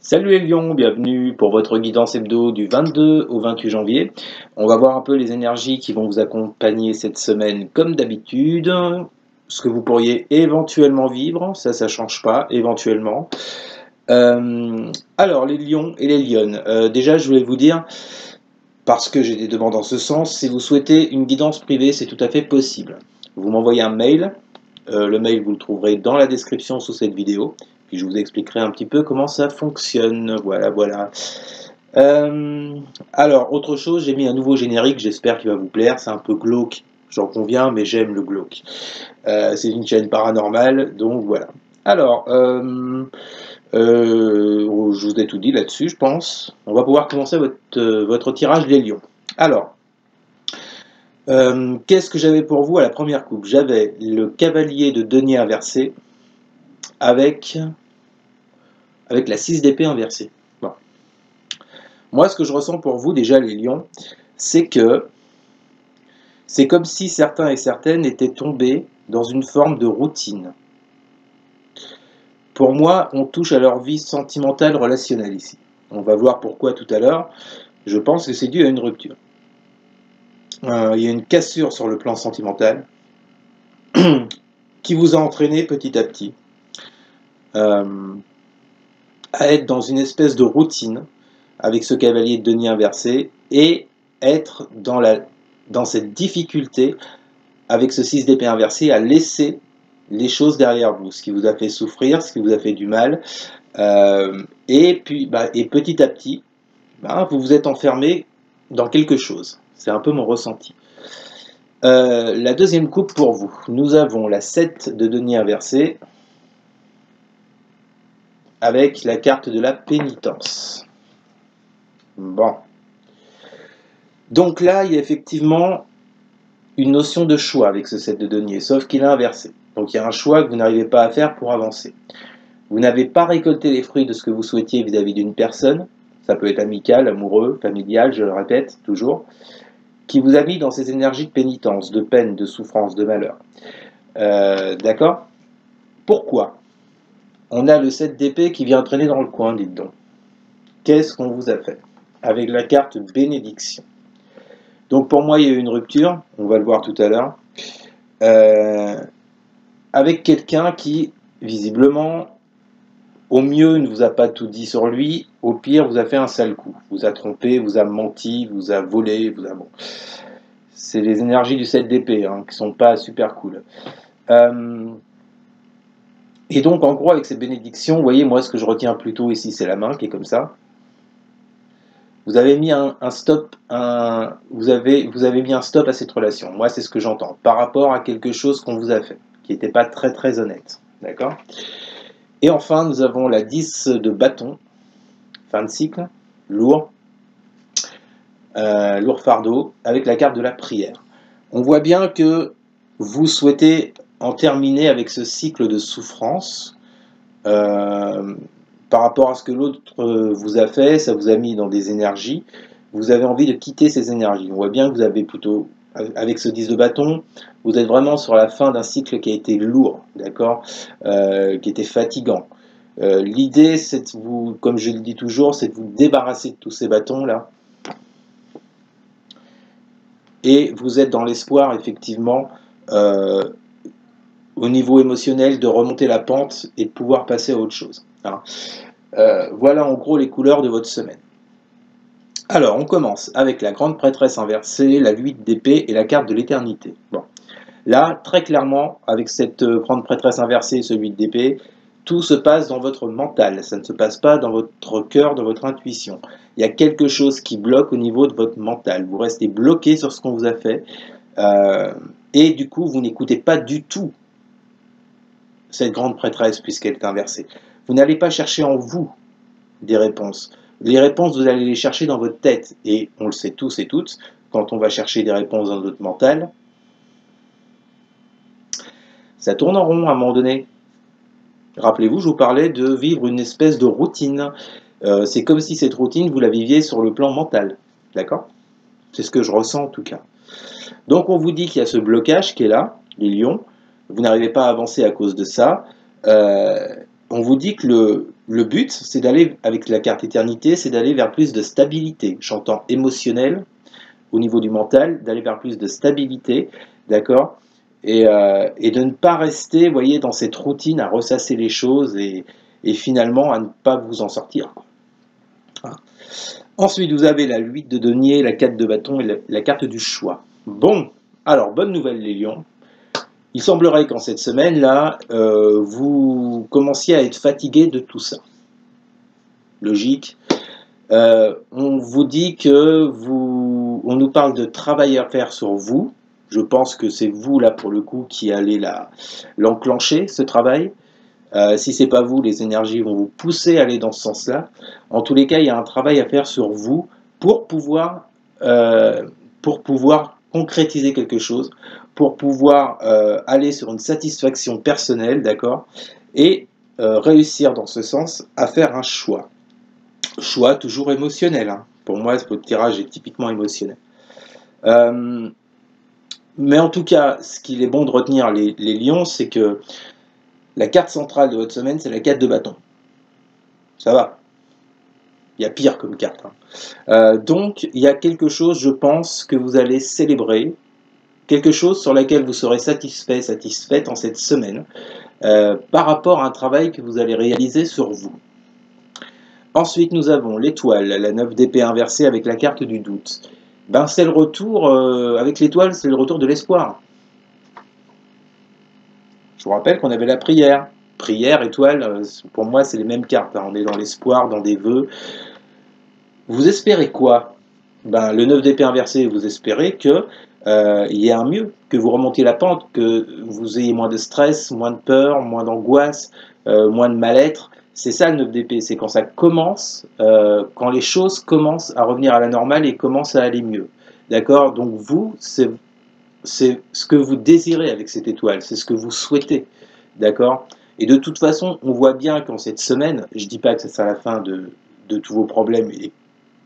Salut les lions, bienvenue pour votre guidance hebdo du 22 au 28 janvier. On va voir un peu les énergies qui vont vous accompagner cette semaine comme d'habitude. Ce que vous pourriez éventuellement vivre, ça change pas, éventuellement. Alors les lions et les lionnes, déjà je voulais vous dire, parce que j'ai des demandes en ce sens, si vous souhaitez une guidance privée, c'est tout à fait possible. Vous m'envoyez un mail, le mail vous le trouverez dans la description sous cette vidéo. Puis je vous expliquerai un petit peu comment ça fonctionne. Voilà. Alors, autre chose, j'ai mis un nouveau générique, j'espère qu'il va vous plaire. C'est un peu glauque, j'en conviens, mais j'aime le glauque. C'est une chaîne paranormale, donc voilà. Alors, je vous ai tout dit là-dessus, je pense. On va pouvoir commencer votre tirage des lions. Alors, qu'est-ce que j'avais pour vous à la première coupe? J'avais le cavalier de denier inversé avec la 6 d'épée inversée. Bon. Moi, ce que je ressens pour vous, déjà, les lions, c'est que c'est comme si certains et certaines étaient tombés dans une forme de routine. Pour moi, on touche à leur vie sentimentale relationnelle ici. On va voir pourquoi tout à l'heure. Je pense que c'est dû à une rupture. Il y a une cassure sur le plan sentimental qui vous a entraîné petit à petit à être dans une espèce de routine avec ce cavalier de denier inversé et être dans cette difficulté avec ce 6 d'épée inversé à laisser les choses derrière vous, ce qui vous a fait souffrir, ce qui vous a fait du mal, et petit à petit, vous vous êtes enfermé dans quelque chose. C'est un peu mon ressenti. La deuxième coupe pour vous, nous avons la 7 de denier inversé avec la carte de la pénitence. Bon. Donc là, il y a effectivement une notion de choix avec ce 7 de denier, sauf qu'il est inversé. Donc il y a un choix que vous n'arrivez pas à faire pour avancer. Vous n'avez pas récolté les fruits de ce que vous souhaitiez vis-à-vis d'une personne, ça peut être amical, amoureux, familial, je le répète toujours, qui vous a mis dans ces énergies de pénitence, de peine, de souffrance, de malheur. D'accord? Pourquoi? On a le 7 d'épée qui vient traîner dans le coin, dites donc. Qu'est-ce qu'on vous a fait? Avec la carte bénédiction. Donc pour moi, il y a eu une rupture, on va le voir tout à l'heure, avec quelqu'un qui, visiblement, au mieux ne vous a pas tout dit sur lui, au pire vous a fait un sale coup, vous a trompé, vous a menti, vous a volé, bon. C'est les énergies du 7 d'épée qui sont pas super cool. Et donc en gros avec ces bénédictions, vous voyez, moi ce que je retiens plutôt ici, c'est la main qui est comme ça. Vous avez mis un stop, vous avez mis un stop à cette relation. Moi, c'est ce que j'entends, par rapport à quelque chose qu'on vous a fait, qui n'était pas très très honnête. D'accord? Et enfin, nous avons la 10 de bâton, fin de cycle, lourd fardeau, avec la carte de la prière. On voit bien que vous souhaitez en terminer avec ce cycle de souffrance, par rapport à ce que l'autre vous a fait, ça vous a mis dans des énergies, vous avez envie de quitter ces énergies. On voit bien que vous avez plutôt, avec ce 10 de bâton, vous êtes vraiment sur la fin d'un cycle qui a été lourd, d'accord, qui était fatigant. L'idée, c'est de vous, comme je le dis toujours, c'est de vous débarrasser de tous ces bâtons-là. Et vous êtes dans l'espoir, effectivement, au niveau émotionnel, de remonter la pente et de pouvoir passer à autre chose. Voilà en gros les couleurs de votre semaine. Alors, on commence avec la grande prêtresse inversée, la 8 d'épée et la carte de l'éternité. Bon. Là, très clairement, avec cette grande prêtresse inversée et ce 8 d'épée, tout se passe dans votre mental, ça ne se passe pas dans votre cœur, dans votre intuition. Il y a quelque chose qui bloque au niveau de votre mental. Vous restez bloqué sur ce qu'on vous a fait et du coup, vous n'écoutez pas du tout cette grande prêtresse puisqu'elle est inversée. Vous n'allez pas chercher en vous des réponses. Les réponses, vous allez les chercher dans votre tête. Et on le sait tous et toutes, quand on va chercher des réponses dans notre mental, ça tourne en rond à un moment donné. Rappelez-vous, je vous parlais de vivre une espèce de routine. C'est comme si cette routine, vous la viviez sur le plan mental. D'accord? C'est ce que je ressens en tout cas. Donc on vous dit qu'il y a ce blocage qui est là, les lions. Vous n'arrivez pas à avancer à cause de ça. On vous dit que le but, c'est d'aller, avec la carte éternité, c'est d'aller vers plus de stabilité. J'entends émotionnel, au niveau du mental, d'aller vers plus de stabilité, d'accord, et de ne pas rester, vous voyez, dans cette routine à ressasser les choses et finalement à ne pas vous en sortir. Voilà. Ensuite, vous avez la 8 de denier, la 4 de bâton et la carte du choix. Bon, alors, bonne nouvelle les lions. Il semblerait qu'en cette semaine-là, vous commenciez à être fatigué de tout ça. Logique. On vous dit que on nous parle de travail à faire sur vous. Je pense que c'est vous là pour le coup qui allez l'enclencher, ce travail. Si c'est pas vous, les énergies vont vous pousser à aller dans ce sens-là. En tous les cas, il y a un travail à faire sur vous pour pouvoir concrétiser quelque chose, pour pouvoir aller sur une satisfaction personnelle, d'accord, et réussir dans ce sens à faire un choix. Choix toujours émotionnel. Hein. Pour moi, votre tirage est typiquement émotionnel. Mais en tout cas, ce qu'il est bon de retenir, les lions, c'est que la carte centrale de votre semaine, c'est la 4 de bâton. Ça va. Il y a pire comme carte. Hein. Donc, il y a quelque chose, je pense, que vous allez célébrer, quelque chose sur laquelle vous serez satisfait, satisfaite en cette semaine, par rapport à un travail que vous allez réaliser sur vous. Ensuite, nous avons l'étoile, la 9 d'épée inversée avec la carte du doute. Ben, c'est le retour, avec l'étoile, c'est le retour de l'espoir. Je vous rappelle qu'on avait la prière. Prière, étoile, pour moi, c'est les mêmes cartes. Hein. On est dans l'espoir, dans des vœux. Vous espérez quoi? Ben, le 9 d'épée inversé, vous espérez que il y ait un mieux, que vous remontiez la pente, que vous ayez moins de stress, moins de peur, moins d'angoisse, moins de mal-être. C'est ça le 9 d'épée, c'est quand ça commence, quand les choses commencent à revenir à la normale et commencent à aller mieux. D'accord? Donc vous, c'est ce que vous désirez avec cette étoile, c'est ce que vous souhaitez. D'accord? Et de toute façon, on voit bien qu'en cette semaine, je ne dis pas que ce sera la fin de tous vos problèmes et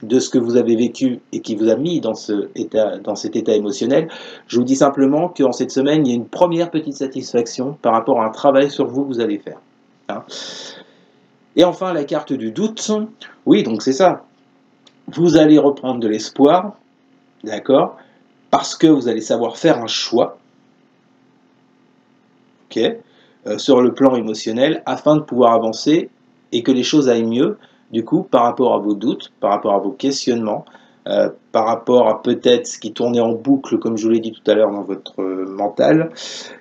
de ce que vous avez vécu et qui vous a mis dans cet état émotionnel, je vous dis simplement qu'en cette semaine, il y a une première petite satisfaction par rapport à un travail sur vous que vous allez faire. Hein. Et enfin, la carte du doute. Oui, donc c'est ça. Vous allez reprendre de l'espoir, d'accord, parce que vous allez savoir faire un choix, ok, sur le plan émotionnel, afin de pouvoir avancer et que les choses aillent mieux, du coup, par rapport à vos doutes, par rapport à vos questionnements, par rapport à peut-être ce qui tournait en boucle, comme je vous l'ai dit tout à l'heure, dans votre mental.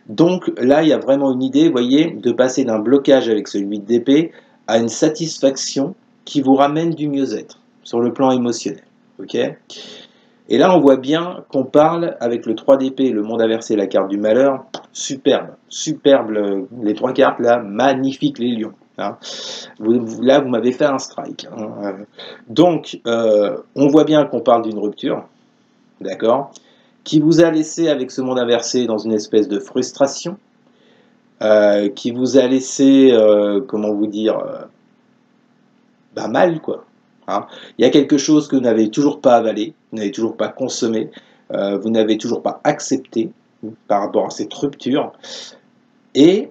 Donc là, il y a vraiment une idée, vous voyez, de passer d'un blocage avec ce 8 d'épée à une satisfaction qui vous ramène du mieux-être sur le plan émotionnel. Ok ? Et là, on voit bien qu'on parle avec le 3 d'épée, le monde inversé, la carte du malheur. Superbe, superbe, les trois cartes là, magnifiques les lions. Hein. Là, vous m'avez fait un strike. Hein. Donc, on voit bien qu'on parle d'une rupture, d'accord, qui vous a laissé avec ce monde inversé dans une espèce de frustration, qui vous a laissé, comment vous dire, mal, quoi. Hein. Il y a quelque chose que vous n'avez toujours pas avalé, vous n'avez toujours pas consommé, vous n'avez toujours pas accepté par rapport à cette rupture. Et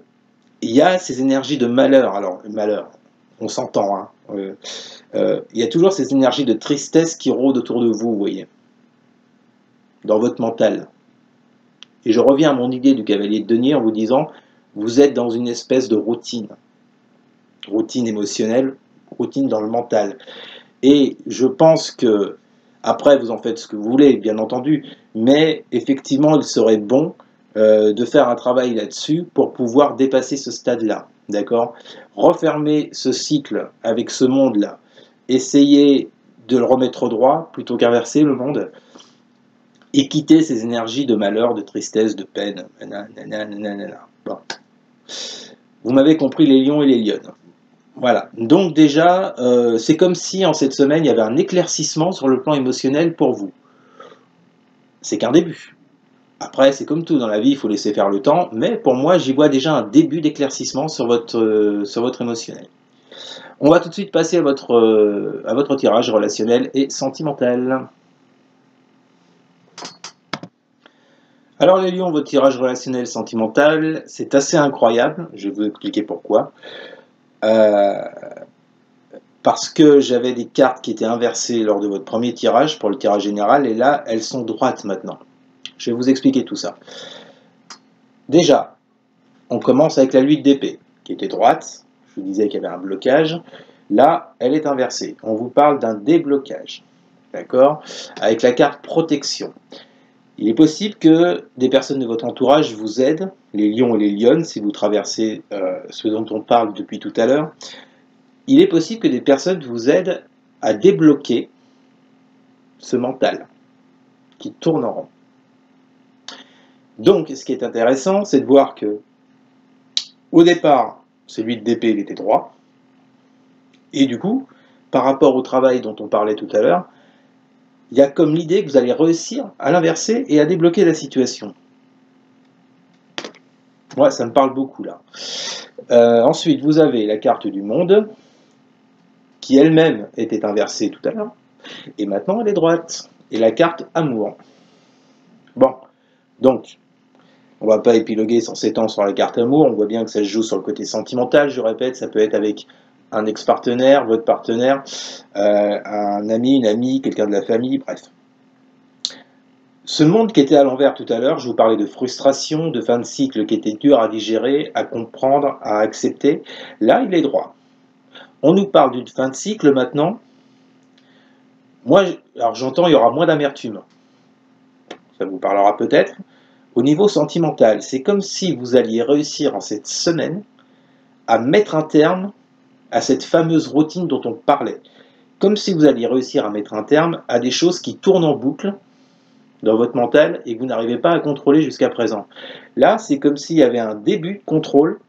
il y a ces énergies de malheur. Alors, le malheur, on s'entend. Hein. Il y a toujours ces énergies de tristesse qui rôdent autour de vous, vous voyez, dans votre mental. Et je reviens à mon idée du cavalier de denier en vous disant, vous êtes dans une espèce de routine. Routine émotionnelle, routine dans le mental. Et je pense que, après, vous en faites ce que vous voulez, bien entendu, mais effectivement, il serait bon de faire un travail là-dessus pour pouvoir dépasser ce stade-là, d'accord? Refermer ce cycle avec ce monde-là, essayer de le remettre au droit plutôt qu'inverser le monde, et quitter ces énergies de malheur, de tristesse, de peine. Bon. Vous m'avez compris, les lions et les lionnes. Voilà, donc déjà, c'est comme si en cette semaine, il y avait un éclaircissement sur le plan émotionnel pour vous. C'est qu'un début. Après, c'est comme tout dans la vie, il faut laisser faire le temps, mais pour moi, j'y vois déjà un début d'éclaircissement sur votre émotionnel. On va tout de suite passer à votre tirage relationnel et sentimental. Alors les lions, votre tirage relationnel sentimental, c'est assez incroyable, je vais vous expliquer pourquoi. parce que j'avais des cartes qui étaient inversées lors de votre premier tirage, pour le tirage général, et là, elles sont droites maintenant. Je vais vous expliquer tout ça. Déjà, on commence avec la 8 d'épée, qui était droite. Je vous disais qu'il y avait un blocage. Là, elle est inversée. On vous parle d'un déblocage. D'accord? Avec la carte protection. Il est possible que des personnes de votre entourage vous aident, les lions et les lionnes, si vous traversez ce dont on parle depuis tout à l'heure. Il est possible que des personnes vous aident à débloquer ce mental qui tourne en rond. Donc, ce qui est intéressant, c'est de voir que, au départ, celui d'épée, il était droit. Et du coup, par rapport au travail dont on parlait tout à l'heure, il y a comme l'idée que vous allez réussir à l'inverser et à débloquer la situation. Ouais, ça me parle beaucoup là. Ensuite, vous avez la carte du monde, qui elle-même était inversée tout à l'heure, et maintenant elle est droite. Et la carte amour. Bon, donc, on ne va pas épiloguer sans s'étendre sur la carte amour, on voit bien que ça se joue sur le côté sentimental, je répète, ça peut être avec un ex-partenaire, votre partenaire, un ami, une amie, quelqu'un de la famille, bref. Ce monde qui était à l'envers tout à l'heure, je vous parlais de frustration, de fin de cycle qui était dur à digérer, à comprendre, à accepter. Là, il est droit. On nous parle d'une fin de cycle maintenant. Moi, alors j'entends, il y aura moins d'amertume. Ça vous parlera peut-être. Au niveau sentimental, c'est comme si vous alliez réussir en cette semaine à mettre un terme à cette fameuse routine dont on parlait. Comme si vous alliez réussir à mettre un terme à des choses qui tournent en boucle dans votre mental et que vous n'arrivez pas à contrôler jusqu'à présent. Là, c'est comme s'il y avait un début de contrôle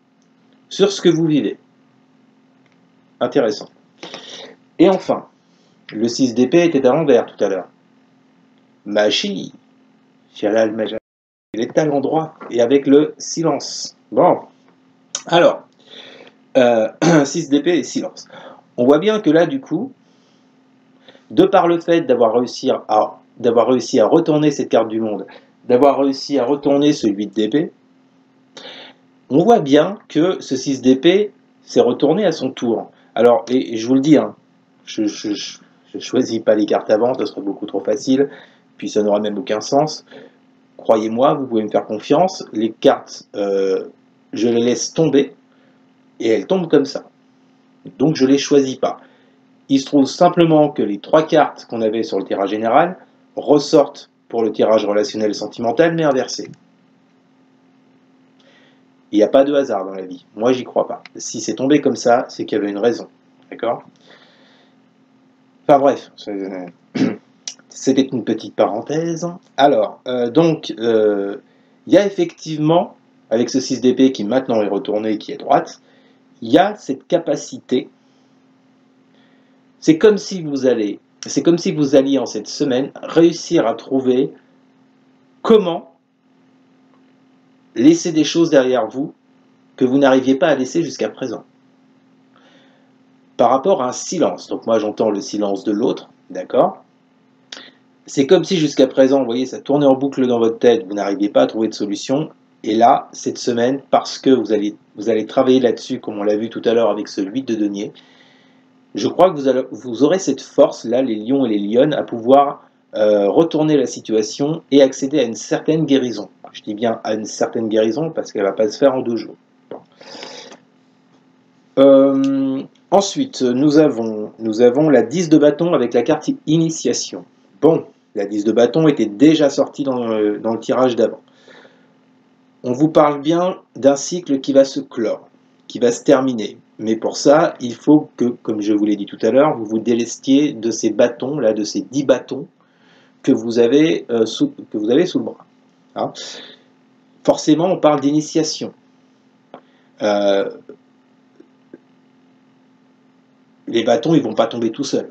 sur ce que vous vivez. Intéressant. Et enfin, le 6 d'épée était à l'envers tout à l'heure. Magie, Shalal Maja, il est à l'endroit et avec le silence. Bon, alors, 6 d'épée et silence. On voit bien que là, du coup, de par le fait d'avoir réussi à retourner cette carte du monde, d'avoir réussi à retourner ce 8 d'épée, on voit bien que ce 6 d'épée s'est retourné à son tour. Alors, et je vous le dis, hein, je ne choisis pas les cartes avant, ça serait beaucoup trop facile, puis ça n'aurait même aucun sens. Croyez-moi, vous pouvez me faire confiance, les cartes, je les laisse tomber, et elles tombent comme ça. Donc je ne les choisis pas. Il se trouve simplement que les 3 cartes qu'on avait sur le tirage général ressortent pour le tirage relationnel sentimental, mais inversé. Il n'y a pas de hasard dans la vie. Moi, j'y crois pas. Si c'est tombé comme ça, c'est qu'il y avait une raison. D'accord? Enfin bref, c'était une petite parenthèse. Alors, donc, il y a effectivement, avec ce 6 d'épée qui maintenant est retourné, qui est droite, il y a cette capacité. C'est comme si vous alliez en cette semaine réussir à trouver comment laisser des choses derrière vous que vous n'arriviez pas à laisser jusqu'à présent. Par rapport à un silence, donc moi j'entends le silence de l'autre, d'accord? C'est comme si jusqu'à présent, vous voyez, ça tournait en boucle dans votre tête, vous n'arriviez pas à trouver de solution, et là, cette semaine, parce que vous allez travailler là-dessus, comme on l'a vu tout à l'heure avec ce 8 de denier, je crois que vous aurez cette force, là, les lions et les lionnes, à pouvoir retourner la situation et accéder à une certaine guérison. Je dis bien à une certaine guérison parce qu'elle ne va pas se faire en 2 jours. Ensuite, nous avons la 10 de bâton avec la carte initiation. Bon, la 10 de bâton était déjà sortie dans le tirage d'avant. On vous parle bien d'un cycle qui va se clore, qui va se terminer. Mais pour ça, il faut que, comme je vous l'ai dit tout à l'heure, vous vous délestiez de ces bâtons, là, de ces 10 bâtons que vous avez sous le bras. Hein. Forcément, on parle d'initiation. Les bâtons, ils ne vont pas tomber tout seuls.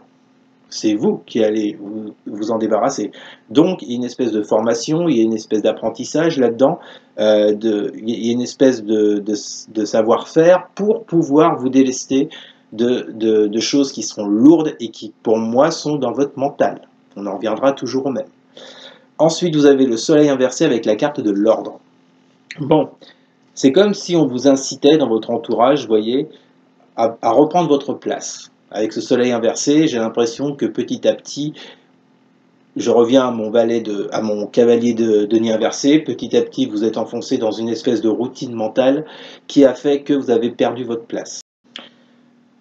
C'est vous qui allez vous en débarrasser. Donc, il y a une espèce de formation, il y a une espèce d'apprentissage là-dedans, il y a une espèce de savoir-faire pour pouvoir vous délester de choses qui seront lourdes et qui, pour moi, sont dans votre mental. On en reviendra toujours au même. Ensuite, vous avez le soleil inversé avec la carte de l'ordre. Bon, c'est comme si on vous incitait dans votre entourage, vous voyez, à reprendre votre place. avec ce soleil inversé, j'ai l'impression que petit à petit, je reviens à mon cavalier de denier inversé. Petit à petit, vous êtes enfoncé dans une espèce de routine mentale qui a fait que vous avez perdu votre place.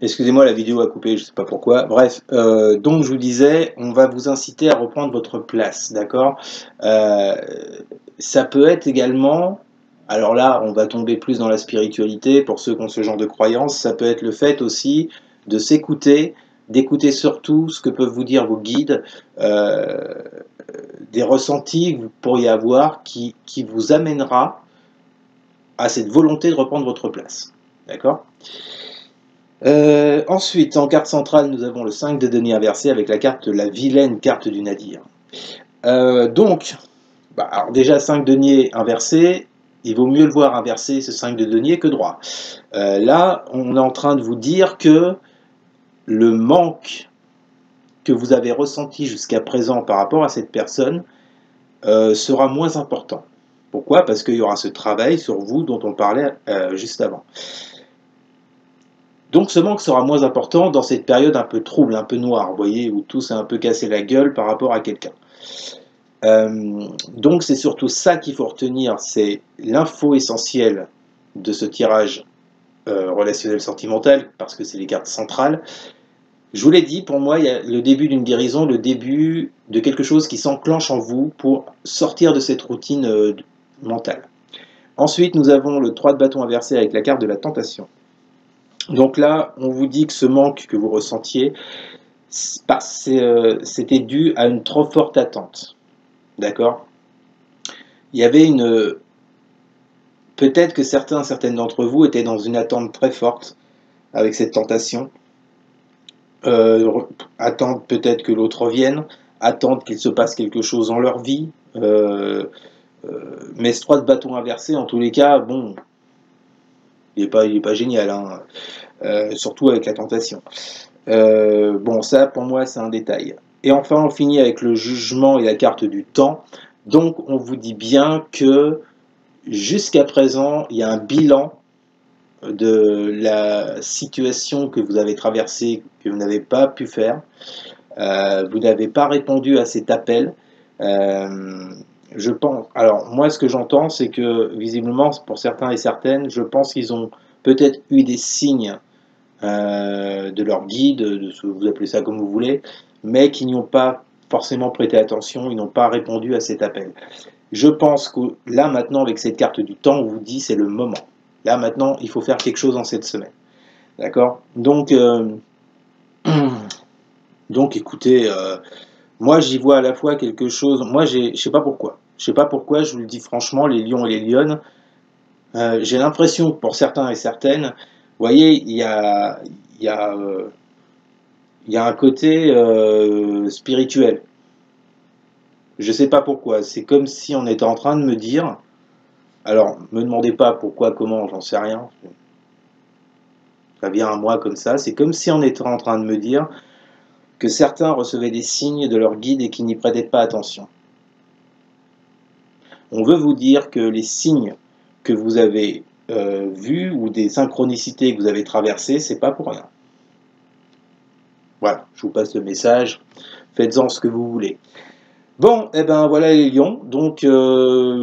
Excusez-moi, la vidéo a coupé, je ne sais pas pourquoi. Bref, donc je vous disais, on va vous inciter à reprendre votre place, d'accord? Ça peut être également, alors là, on va tomber plus dans la spiritualité, pour ceux qui ont ce genre de croyances, ça peut être le fait aussi de s'écouter, d'écouter surtout ce que peuvent vous dire vos guides, des ressentis que vous pourriez avoir qui vous amènera à cette volonté de reprendre votre place, d'accord? Ensuite, en carte centrale, nous avons le 5 de denier inversé avec la carte, la vilaine carte du nadir. Donc, alors déjà 5 deniers inversé, il vaut mieux le voir inversé, ce 5 de denier, que droit. Là, on est en train de vous dire que le manque que vous avez ressenti jusqu'à présent par rapport à cette personne sera moins important. Pourquoi? Parce qu'il y aura ce travail sur vous dont on parlait juste avant. Donc ce manque sera moins important dans cette période un peu trouble, un peu noire, vous voyez, où tout s'est un peu cassé la gueule par rapport à quelqu'un. Donc c'est surtout ça qu'il faut retenir, c'est l'info essentielle de ce tirage relationnel sentimental, parce que c'est les cartes centrales. Je vous l'ai dit, pour moi, il y a le début d'une guérison, le début de quelque chose qui s'enclenche en vous pour sortir de cette routine mentale. Ensuite, nous avons le 3 de bâton inversé avec la carte de la tentation. Donc là, on vous dit que ce manque que vous ressentiez, c'était dû à une trop forte attente. D'accord? Il y avait une... Peut-être que certaines d'entre vous étaient dans une attente très forte avec cette tentation. Attendre peut-être que l'autre revienne, attendre qu'il se passe quelque chose dans leur vie. Mais ce 3 de bâton inversé, en tous les cas, bon, il est pas génial, hein. Surtout avec la tentation. Bon, ça, pour moi, c'est un détail. Et enfin, on finit avec le jugement et la carte du temps. Donc, on vous dit bien que jusqu'à présent, il y a un bilan de la situation que vous avez traversée, que vous n'avez pas pu faire. Vous n'avez pas répondu à cet appel. Je pense. Alors, moi, ce que j'entends, c'est que, visiblement, pour certains et certaines, je pense qu'ils ont peut-être eu des signes de leur guide, de ce que vous appelez ça comme vous voulez, mais qui n'y ont pas forcément prêté attention, ils n'ont pas répondu à cet appel. Je pense que là maintenant avec cette carte du temps, on vous dit c'est le moment. Là maintenant, il faut faire quelque chose en cette semaine. D'accord? Donc écoutez, moi j'y vois à la fois quelque chose, moi je sais pas pourquoi. Je sais pas pourquoi, je vous le dis franchement, les lions et les lionnes, j'ai l'impression que pour certains et certaines, vous voyez, il y a un côté spirituel. Je sais pas pourquoi. C'est comme si on était en train de me dire, alors me demandez pas pourquoi, comment, j'en sais rien. Ça vient à moi comme ça. C'est comme si on était en train de me dire que certains recevaient des signes de leur guide et qui n'y prêtaient pas attention. On veut vous dire que les signes que vous avez vus ou des synchronicités que vous avez traversées, c'est pas pour rien. Voilà, je vous passe le message. Faites-en ce que vous voulez. Bon, et ben voilà les lions. Donc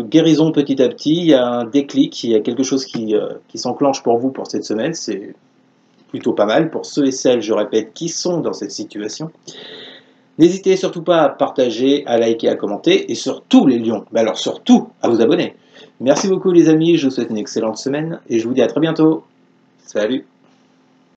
guérison petit à petit. Il y a un déclic, il y a quelque chose qui s'enclenche pour vous pour cette semaine. C'est plutôt pas mal pour ceux et celles, je répète, qui sont dans cette situation. N'hésitez surtout pas à partager, à liker, à commenter, et surtout les lions, mais alors surtout à vous abonner. Merci beaucoup les amis, je vous souhaite une excellente semaine, et je vous dis à très bientôt. Salut!